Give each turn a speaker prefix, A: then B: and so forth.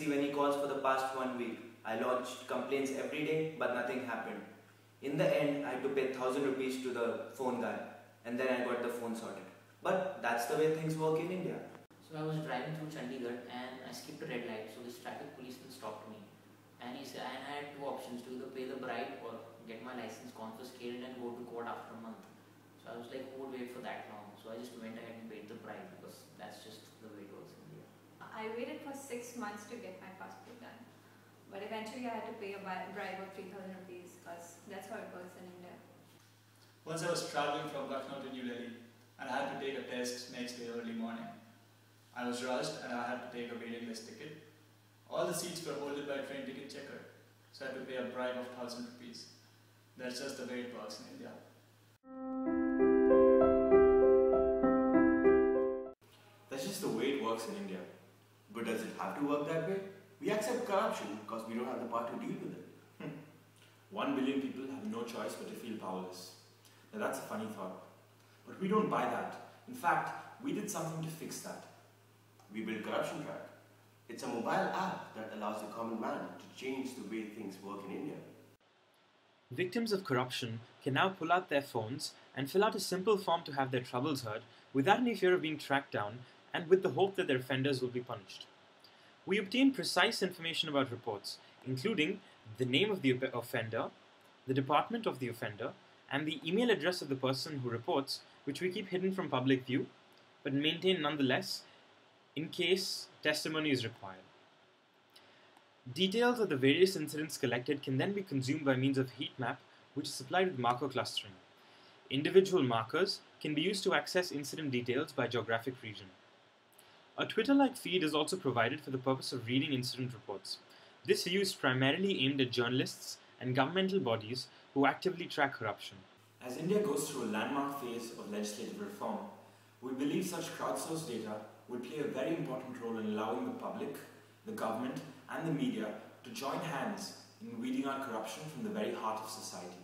A: receive any calls for the past 1 week. I lodged complaints every day, but nothing happened. In the end, I had to pay 1,000 rupees to the phone guy, and then I got the phone sorted. But that's the way things work in India.
B: So I was driving through Chandigarh and I skipped a red light, so this traffic policeman stopped me. And he said, and I had two options, to either pay the bribe or get my license confiscated and go to court after a month. So I was like, who would wait for that long? So I just went ahead and paid the bribe because that's just the way it works in India.
C: I waited for 6 months to get my passport done. But eventually I had to pay a bribe of 3,000 rupees because that's how it works in India.
D: Once I was travelling from Lucknow to New Delhi and I had to take a test next day early morning. I was rushed and I had to take a waiting list ticket. All the seats were holded by a train ticket checker, so I had to pay a bribe of 1,000 rupees. That's just the way it works in India.
E: That's just the way it works in India. But does it have to work that way? We accept corruption because we don't have the power to deal with it.
F: 1 billion people have no choice but to feel powerless. Now that's a funny thought. But we don't buy that. In fact, we did something to fix that.
E: We built CorruptionTrak. It's a mobile app that allows the common man to change the way things work in India.
G: Victims of corruption can now pull out their phones and fill out a simple form to have their troubles heard without any fear of being tracked down and with the hope that their offenders will be punished. We obtain precise information about reports, including the name of the offender, the department of the offender, and the email address of the person who reports, which we keep hidden from public view, but maintain nonetheless in case testimony is required. Details of the various incidents collected can then be consumed by means of a heat map, which is supplied with marker clustering. Individual markers can be used to access incident details by geographic region. A Twitter-like feed is also provided for the purpose of reading incident reports. This view is primarily aimed at journalists and governmental bodies who actively track corruption.
F: As India goes through a landmark phase of legislative reform, we believe such crowdsourced data will play a very important role in allowing the public, the government, and the media to join hands in weeding out corruption from the very heart of society.